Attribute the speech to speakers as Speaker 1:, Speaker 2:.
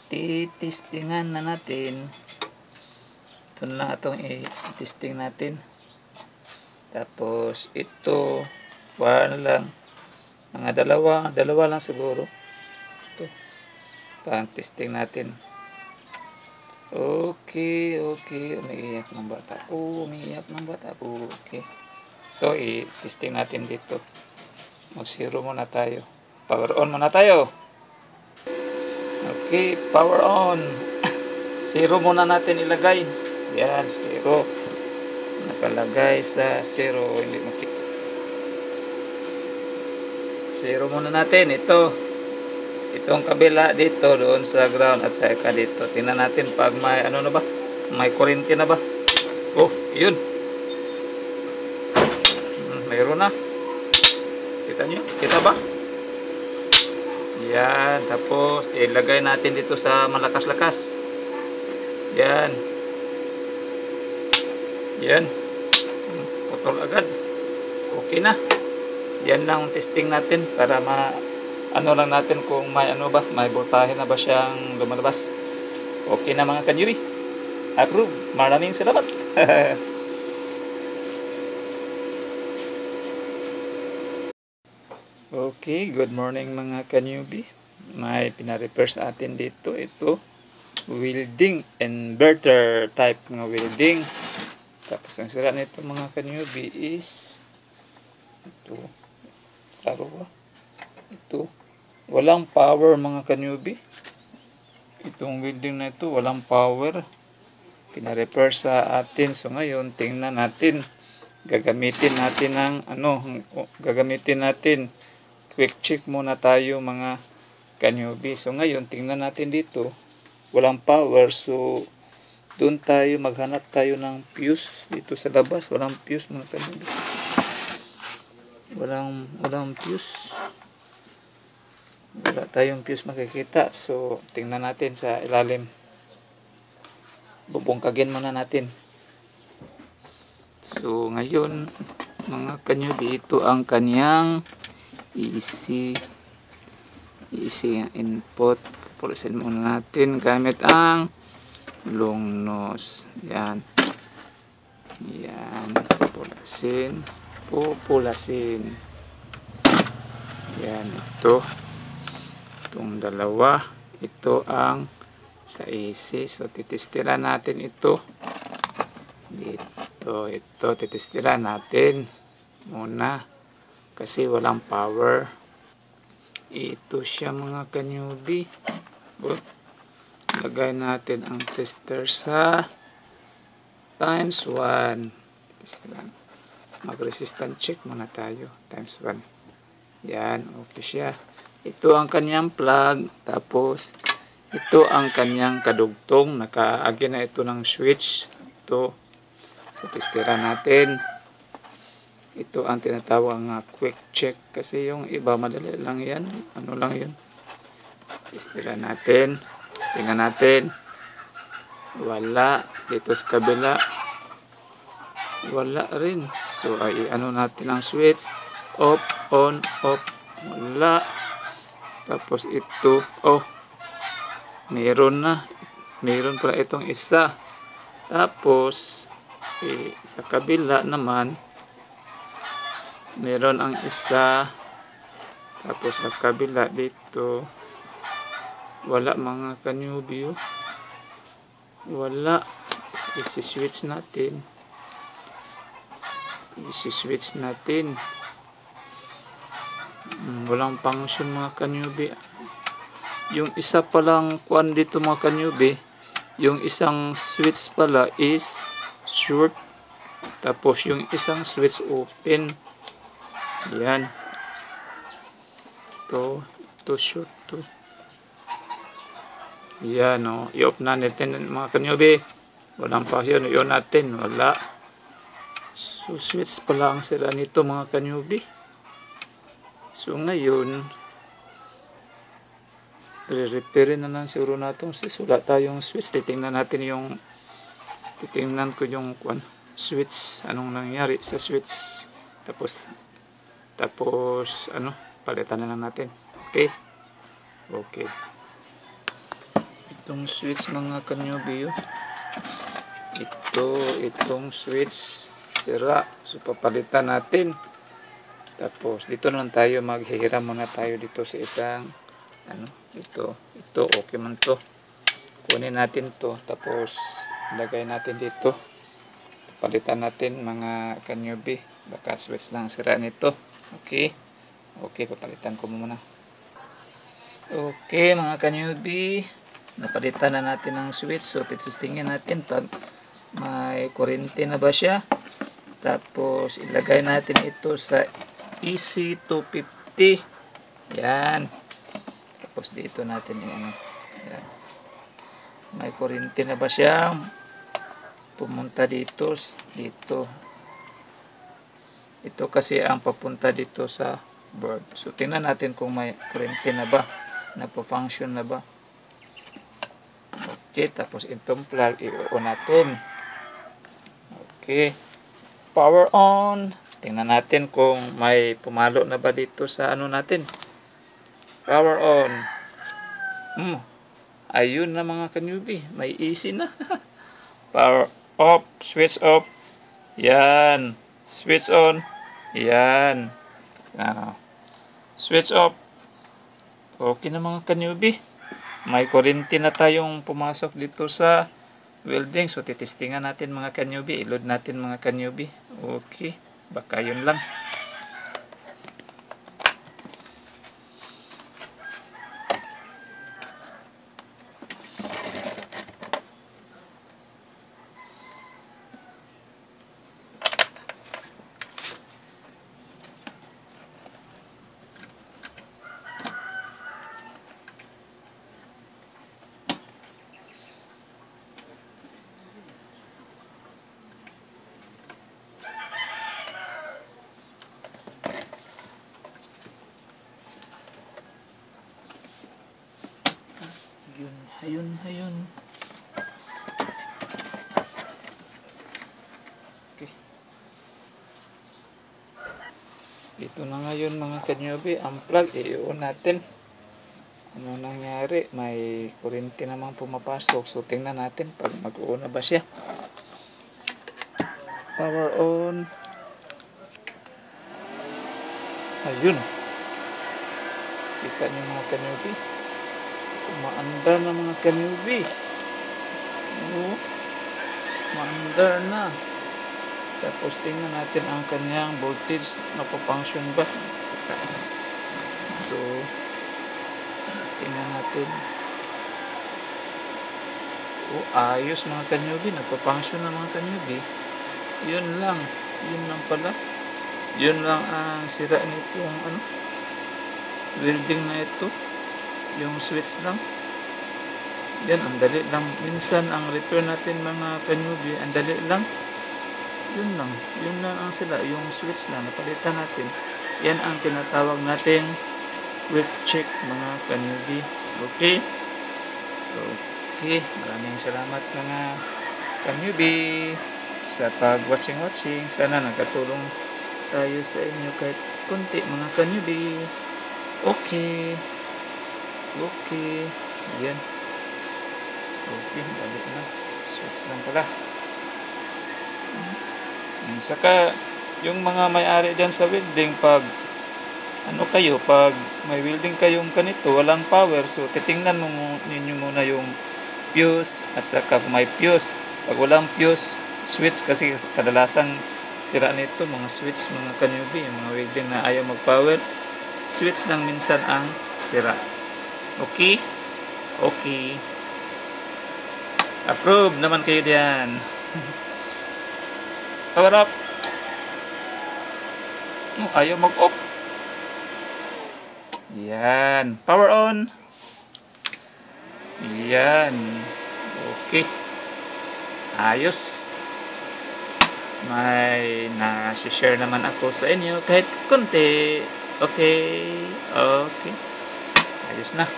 Speaker 1: titistingan na natin. Ito na lang itong i-testing natin. Tapos ito, wala lang. Mga dalawa lang siguro. Ito, pang-testing natin. Okay. Umiiyak ng bata ko. Okay. So, i-testing natin dito. Mag-zero muna tayo. Power on muna tayo. Okay, power on. Zero muna natin ilagay. Yan, zero. Nakalagay sa zero. Hindi makita. Zero muna natin. Itong kabila dito, doon sa ground at saka dito. Tingnan natin pag may ano na ba? May kuryente na ba? Oh, yun. Mayroon na. Kita nyo? Kita ba? Yan. Tapos, ilagay natin dito sa malakas-lakas. Yan. Putol agad. Okay na. Yan lang testing natin para ano lang natin kung may may voltahe na ba siyang lumalabas. Okay na mga kanyubi. Approve. Maraming salamat. Okay, good morning mga kanyubi. May pina-repair sa atin dito. Ito, welding inverter type ng welding. Tapos ang sira nito mga kanyubi is ito. Ito. Walang power mga kanyubi. Itong welding na ito, walang power. Pina-repair sa atin. So ngayon, tingnan natin. Gagamitin natin quick check muna tayo mga kanyubi. So ngayon, tingnan natin dito. Walang power. So, doon tayo maghanap tayo ng fuse dito sa labas. Walang fuse mga kanyubi. Walang fuse. Wala tayong fuse makikita. So, tingnan natin sa ilalim. Bubungkagin muna natin. So, ngayon, mga kanyubi, ito ang kanyang easy input. Pupulasin muna natin gamit ang long nose. Yan. Pupulasin. Yan, itong dalawa. Ito ang sa AC. So, titestira natin ito. Ito, titestira natin muna. Kasi walang power. Ito siya mga kanyubi. Lagay natin ang tester sa times 1. Mag-resistance check muna tayo. Times 1. Yan, okay siya. Ito ang kanyang plug. Tapos, ito ang kanyang kadugtong. Nakaagi na ito ng switch. Ito. So, testera natin. Ito ang tinatawag nga quick check. Kasi yung iba, madali lang yan. Ano lang yun. Testera natin. Tingnan natin. Wala. Dito sa kabila. Wala rin. So, ano natin ang switch. Off, on, off. Wala. Tapos ito. Oh. Meron na. Meron pala itong isa. Tapos, sa kabila naman, meron ang isa. Tapos sa kabila dito, wala mga kanyubi. Wala. Isi-switch natin. Walang function mga kanyubi. Yung isa palang kuan dito mga kanyubi, yung isang switch pala is short. Tapos yung isang switch open. Yan. Ito short to. Yan o. I-off na natin mga kanyubi. Walang function. I-on natin. Wala. So switch pala ang sira nito mga kanyubi. So ngayon, re-repair na lang siguro natin. Wala tayong switch. Titingnan ko yung switch. Anong nangyari sa switch. Tapos palitan na lang natin. Okay. Itong switch mga kanyubi, oh. Itong switch sira. So papalitan natin. Tapos dito naman tayo maghihiram muna tayo dito sa isang ito okay man to. Kunin natin to, tapos lagay natin dito. Palitan natin mga kanyubi. Baka switch lang sira nito. Okay, papalitan ko muna. Okay mga kanyubi, napalitan na natin ang switch. So titistingin natin pag may kuryente na ba siya. Tapos ilagay natin ito sa EC250. Yan. Tapos dito natin yung yan. May kuryente na ba siya? Pumunta dito. Ito kasi ang papunta dito sa board. So tingnan natin kung may kuryente na ba. Nagpo-function na ba. Okay. Tapos itong plug i-on natin. Okay. Power on. Tingnan natin kung may pumalo na ba dito sa natin. Power on. Ayun na mga kanyubi. May AC na. Power off. Switch off. Yan. Switch on. Yan. Switch off. Okay na mga kanyubi. May kuryente na tayong pumasok dito sa welding. So titistingan natin mga kanyubi. I-load natin mga kanyubi. Okay. Baka yun lang. Ayun. Okay. Ito na ngayon mga kanyubi, ang plug, i-on natin. Ano nangyari? May kuryente namang pumapasok. So tingnan natin pag mag-on na ba siya. Power on. Ayun. Kita niyo mga kanyubi. Maandar na mga kanyubi. Maandar na. Tapos tingnan natin ang kanyang voltage. Napapunction ba? Ito. Tingnan natin. Ayos mga kanyubi. Napapunction na mga kanyubi. Yun lang pala. Yun lang ang sira nito. Welding na ito. Yung switch lang. Yan, ang dali lang. Minsan, ang repair natin mga kanyubi, ang dali lang. Yun lang ang sila. Yung switch lang, napalitan natin. Yan ang tinatawag natin quick check mga kanyubi. Okay? Maraming salamat mga kanyubi sa pag-watching. Sana nakatulong tayo sa inyo kahit konti mga kanyubi. Okay. Yan. Okay, balik na. Switch lang pala. Saka, yung mga may-ari dyan sa welding, pag may welding kayong ganito, walang power, so titingnan ninyo muna yung fuse, at saka kung may fuse. Pag walang fuse, switch, kasi kadalasan sira nito, mga switch, mga kanyubi, yung mga welding na ayaw mag-power, switch lang minsan ang sira. Okay. Approve naman kayo diyan. Power up. Ayaw mag-off. Yan. Power on. Yan. Okay. Ayos. May na-share naman ako sa inyo kahit konti. Okay. Ayos na.